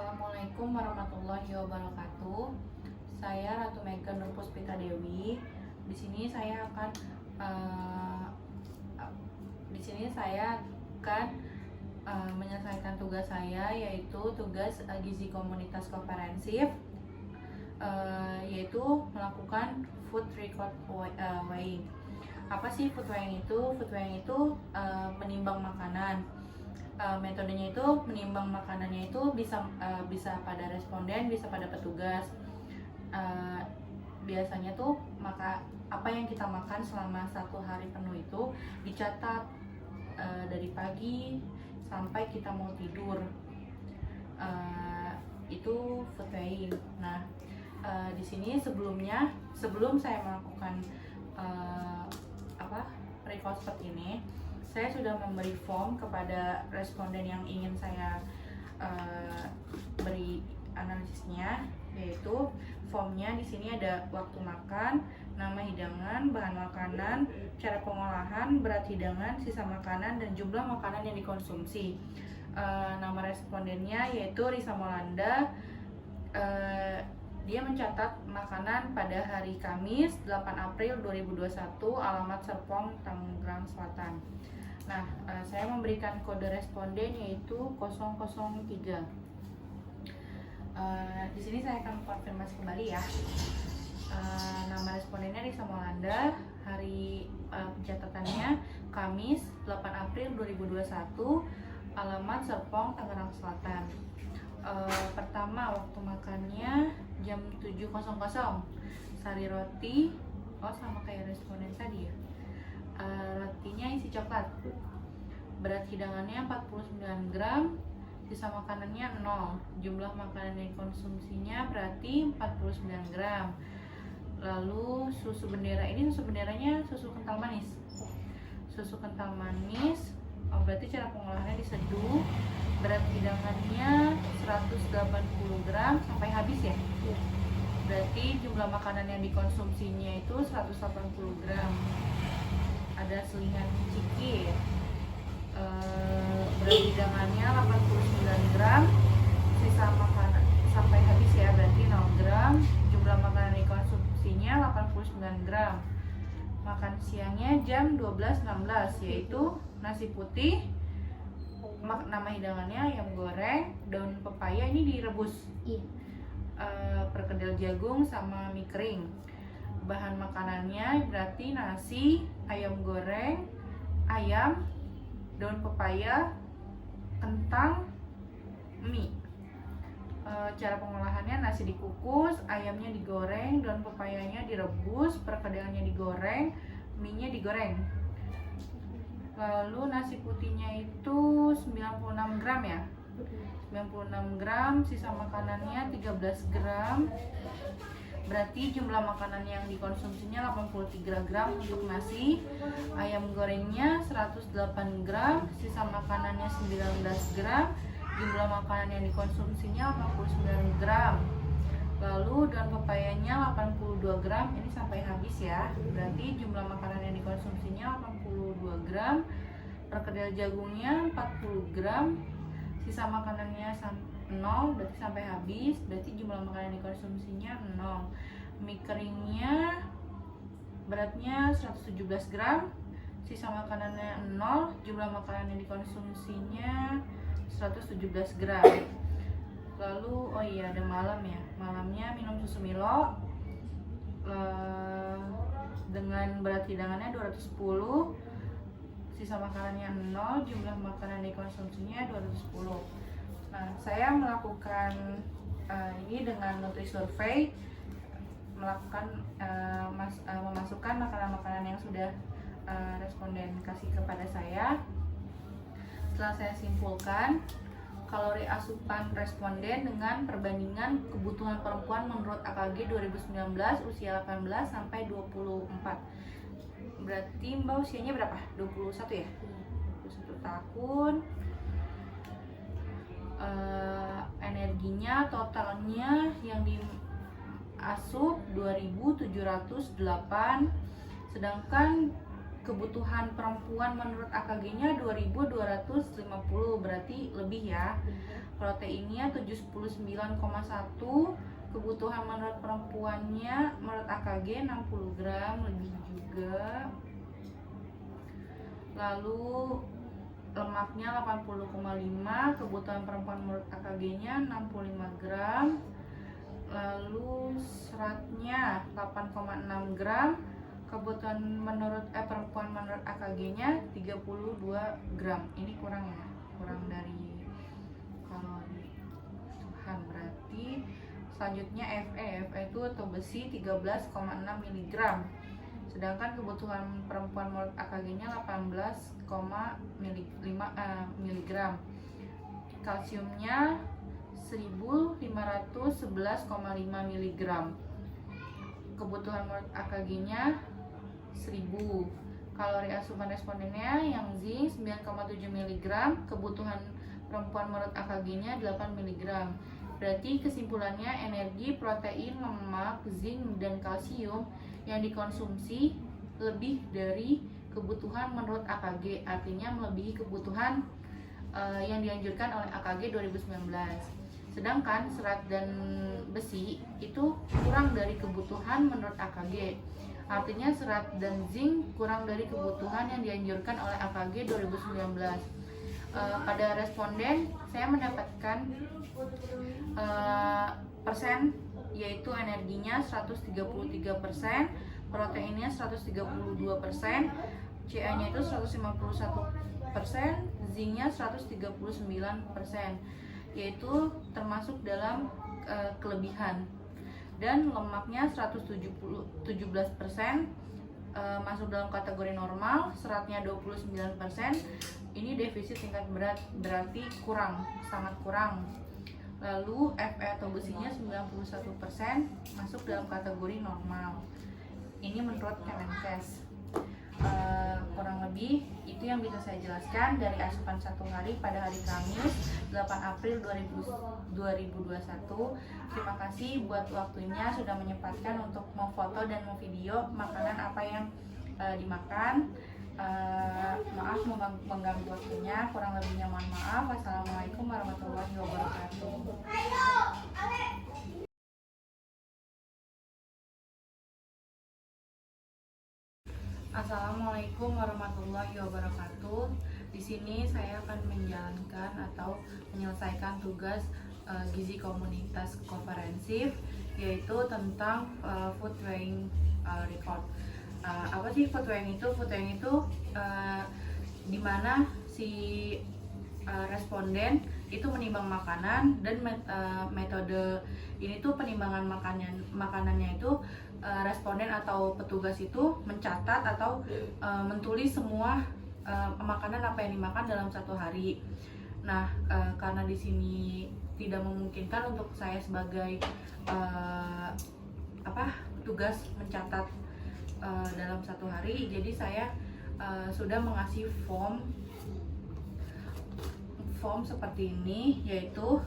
Assalamualaikum warahmatullahi wabarakatuh. Saya Ratu Mega Nur Puspita Dewi. Di sini saya akan eh, di sini saya akan menyelesaikan tugas saya, yaitu tugas gizi komunitas komprehensif, yaitu melakukan food record weighing. Apa sih food weighing itu? Food weighing itu menimbang makanan. Metodenya itu menimbang makanannya itu bisa pada responden, bisa pada petugas. Biasanya tuh apa yang kita makan selama 1 hari penuh itu dicatat dari pagi sampai kita mau tidur. Itu food weighing. Nah, di sini sebelum saya melakukan record seperti ini, saya sudah memberi form kepada responden yang ingin saya beri analisisnya, yaitu formnya di sini ada waktu makan, nama hidangan, bahan makanan, cara pengolahan, berat hidangan, sisa makanan, dan jumlah makanan yang dikonsumsi. Nama respondennya yaitu Risa Molanda. Dia mencatat makanan pada hari Kamis 8 April 2021, alamat Serpong, Tangerang Selatan. Nah, saya memberikan kode responden yaitu 003. Di sini saya akan konfirmasi kembali ya. Nama respondennya Risa Molanda, hari pencatatannya Kamis 8 April 2021, alamat Serpong, Tangerang Selatan. Pertama, waktu makannya jam 7.00, sari roti, sama kayak responden tadi ya. Rotinya isi coklat. Berat hidangannya 49 gram, sisa makanannya 0. Jumlah makanan yang konsumsinya berarti 49 gram. Lalu susu bendera, ini susu benderanya susu kental manis. Susu kental manis, berarti cara pengolahannya diseduh. Berat hidangannya 180 gram sampai habis ya. Berarti jumlah makanan yang dikonsumsinya itu 180 gram. Ada selingan ciki, berat hidangannya 89 gram, sisa makanan sampai habis ya, berarti 0 gram. Jumlah makanan yang dikonsumsinya 89 gram. Makan siangnya jam 12.16, yaitu nasi putih. Nama hidangannya ayam goreng, daun pepaya ini direbus, perkedel jagung sama mie kering. Bahan makanannya berarti nasi, ayam goreng, ayam, daun pepaya, kentang, mie. Cara pengolahannya nasi dikukus, ayamnya digoreng, daun pepayanya direbus, perkedelnya digoreng, mie-nya digoreng. Lalu nasi putihnya itu 96 gram ya, 96 gram, sisa makanannya 13 gram. Berarti jumlah makanan yang dikonsumsinya 83 gram untuk nasi. Ayam gorengnya 108 gram, sisa makanannya 19 gram. Jumlah makanan yang dikonsumsinya 89 gram. Lalu daun pepayanya 82 gram, ini sampai habis ya. Berarti jumlah makanan yang dikonsumsinya 82 gram. Perkedel jagungnya 40 gram. Sisa makanannya 0, berarti sampai habis. Berarti jumlah makanan yang dikonsumsinya 0. Mie keringnya beratnya 117 gram. Sisa makanannya 0. Jumlah makanan yang dikonsumsinya 117 gram. Lalu ada malam ya. Malamnya minum susu Milo dengan berat hidangannya 210. Sisa makanannya 0, jumlah makanan dikonsumsinya 210. Nah, saya melakukan ini dengan Nutri-Survey, memasukkan makanan-makanan yang sudah responden kasih kepada saya. Setelah saya simpulkan kalori asupan responden dengan perbandingan kebutuhan perempuan menurut AKG 2019 usia 18 sampai 24. Berarti Mbak usianya berapa? 21 ya? 21 tahun. Energinya totalnya yang diasup 2708, sedangkan kebutuhan perempuan menurut AKG-nya 2250, berarti lebih ya. Proteinnya 79,1, kebutuhan menurut perempuannya menurut AKG 60 gram, lebih juga. Lalu lemaknya 80,5, kebutuhan perempuan menurut AKG-nya 65 gram. Lalu seratnya 8,6 gram, kebutuhan menurut perempuan menurut AKG-nya 32 gram. Ini kurang ya, kurang dari kalori kebutuhan. Berarti selanjutnya Fe itu atau besi 13,6 mg. Sedangkan kebutuhan perempuan menurut AKG-nya 18,5 mg. Kalsiumnya 1511,5 mg. Kebutuhan menurut AKG-nya 1000. Kalori asupan respondennya yang zinc 9,7 mg, kebutuhan perempuan menurut AKG-nya 8 mg. Berarti kesimpulannya energi, protein, lemak, zinc, dan kalsium yang dikonsumsi lebih dari kebutuhan menurut AKG, artinya melebihi kebutuhan yang dianjurkan oleh AKG 2019. Sedangkan serat dan besi itu kurang dari kebutuhan menurut AKG, artinya serat dan zinc kurang dari kebutuhan yang dianjurkan oleh AKG 2019. Pada responden saya mendapatkan persen, yaitu energinya 133%, proteinnya 132%, CA-nya itu 151%, zinc-nya 139%, yaitu termasuk dalam kelebihan. Dan lemaknya 117%, masuk dalam kategori normal. Seratnya 29%, ini defisit tingkat berat, berarti kurang, sangat kurang. Lalu Fe atau besinya 91%, masuk dalam kategori normal. Ini menurut Kemenkes. Kurang lebih itu yang bisa saya jelaskan dari asupan satu hari pada hari Kamis 8 April 2021. Terima kasih buat waktunya sudah menyempatkan untuk memfoto dan memvideo makanan apa yang dimakan. Maaf mengganggu waktunya, kurang lebihnya mohon maaf. Wassalamualaikum warahmatullahi wabarakatuh. Assalamualaikum warahmatullahi wabarakatuh. Di sini saya akan menjalankan atau menyelesaikan tugas gizi komunitas komprehensif, yaitu tentang food weighing record. Apa sih food weighing itu? Food weighing itu di mana si responden itu menimbang makanan, dan metode ini tuh penimbangan makanannya itu responden atau petugas itu mencatat atau menulis semua makanan apa yang dimakan dalam satu hari. Nah, karena di sini tidak memungkinkan untuk saya sebagai tugas mencatat dalam satu hari, jadi saya sudah mengasih form seperti ini, yaitu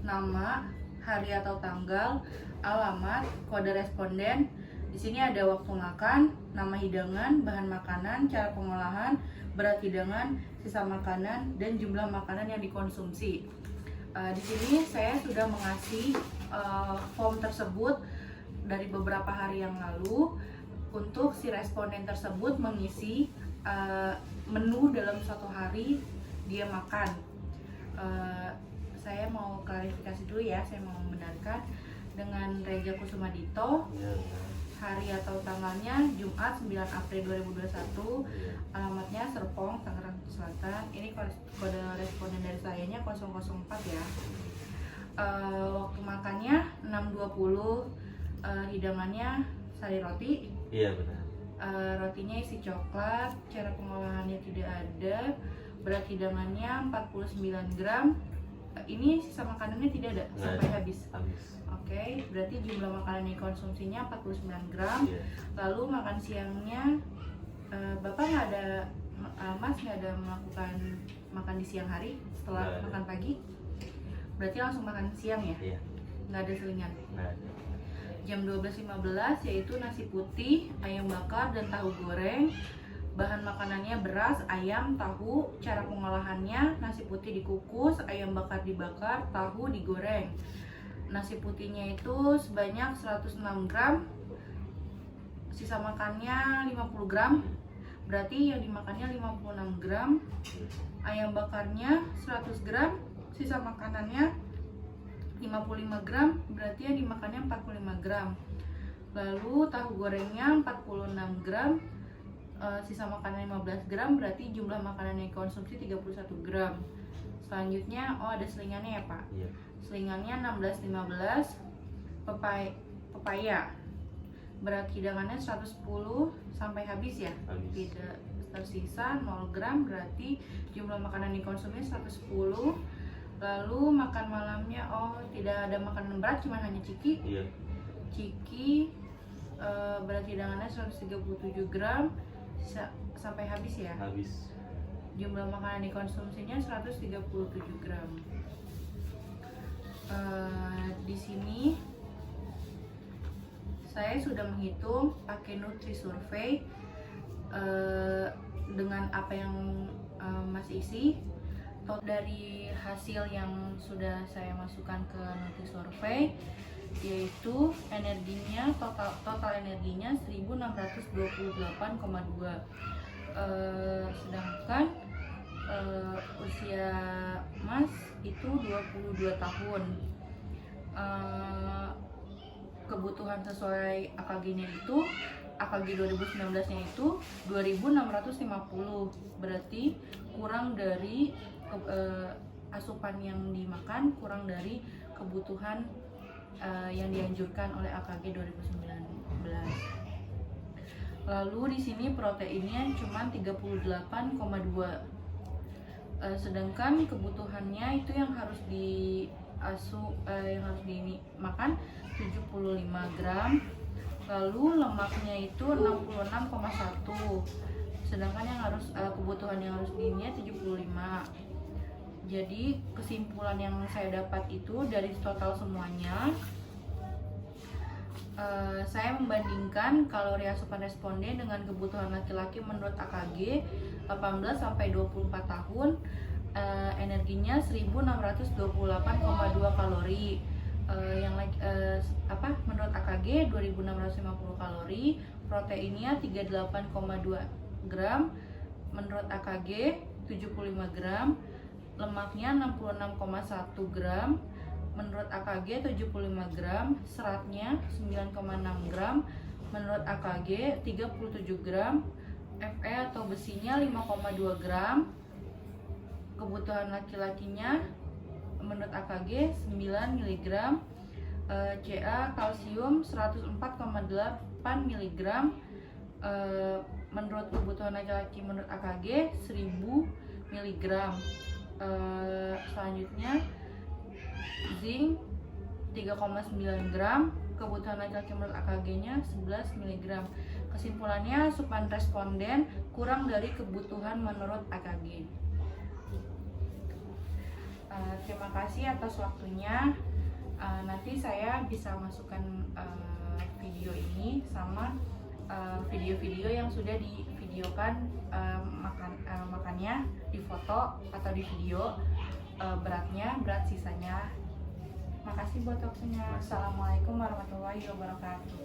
nama, hari atau tanggal, alamat, kode responden. Di sini ada waktu makan, nama hidangan, bahan makanan, cara pengolahan, berat hidangan, sisa makanan, dan jumlah makanan yang dikonsumsi. Di sini saya sudah mengasih form tersebut dari beberapa hari yang lalu untuk si responden tersebut mengisi menu dalam satu hari dia makan. Saya mau klarifikasi dulu ya, saya mau membenarkan dengan Reja Kusumadito. Hari atau tanggalnya Jumat 9 April 2021, alamatnya Serpong, Tangerang Selatan. Ini kode responden dari sayanya 004 ya. Waktu makannya 6.20, hidangannya sari roti. Iya benar. Rotinya isi coklat, cara pengolahannya tidak ada, berat hidangannya 49 gram. Ini sisa makanannya tidak ada sampai habis. Oke, berarti jumlah makanan yang konsumsinya 49 gram. Yeah. Lalu makan siangnya, Bapak nggak ada, Mas nggak ada melakukan makan di siang hari setelah makan pagi? Berarti langsung makan siang ya? Iya. Nggak ada selingan? Nggak ada. Jam 12.15 yaitu nasi putih, ayam bakar, dan tahu goreng. Bahan makanannya beras, ayam, tahu. Cara pengolahannya: nasi putih dikukus, ayam bakar dibakar, tahu digoreng. Nasi putihnya itu sebanyak 106 gram, sisa makannya 50 gram, berarti yang dimakannya 56 gram. Ayam bakarnya 100 gram, sisa makanannya 55 gram, berarti yang dimakannya 45 gram. Lalu tahu gorengnya 46 gram, sisa makanan 15 gram, berarti jumlah makanan yang konsumsi 31 gram. Selanjutnya, ada selingannya ya Pak? Iya. Selingannya 16-15. Pepaya. Berat hidangannya 110 sampai habis ya? Habis. Tidak tersisa 0 gram, berarti jumlah makanan yang konsumsi 110. Lalu makan malamnya, tidak ada makanan berat, cuma hanya ciki. Iya. Ciki, berat hidangannya 137 gram, sampai habis ya? Habis. Jumlah makanan dikonsumsinya 137 gram. Di sini saya sudah menghitung pakai Nutri Survey dengan apa yang masih isi. Dari hasil yang sudah saya masukkan ke Nutri Survey, yaitu energinya total energinya 1628,2, sedangkan usia Mas itu 22 tahun. Kebutuhan sesuai AKG-nya itu, AKG 2019-nya itu 2650, berarti kurang dari asupan yang dimakan, kurang dari kebutuhan yang dianjurkan oleh AKG 2019. Lalu di sini proteinnya cuma 38,2, sedangkan kebutuhannya itu yang harus dimakan 75 gram. Lalu lemaknya itu 66,1, sedangkan yang harus kebutuhan yang harus diinnya 75. Jadi kesimpulan yang saya dapat itu dari total semuanya, saya membandingkan kalori asupan responden dengan kebutuhan laki-laki menurut AKG 18 sampai 24 tahun. Energinya 1628,2 kalori. Menurut AKG 2650 kalori. Proteinnya 38,2 gram. Menurut AKG 75 gram. Lemaknya 66,1 gram. Menurut AKG 75 gram. Seratnya 9,6 gram. Menurut AKG 37 gram. Fe atau besinya 5,2 gram. Kebutuhan laki-lakinya menurut AKG 9 mg. Ca kalsium 104,8 mg. Menurut kebutuhan laki-laki menurut AKG 1000 mg. Selanjutnya zinc 3,9 gram. Kebutuhan laki-laki menurut AKG-nya 11 mg. Kesimpulannya, asupan responden kurang dari kebutuhan menurut AKG. Terima kasih atas waktunya. Nanti saya bisa masukkan video ini sama video-video yang sudah divideokan, makannya di foto atau di video, berat sisanya. Makasih buat waktunya. Assalamualaikum warahmatullahi wabarakatuh.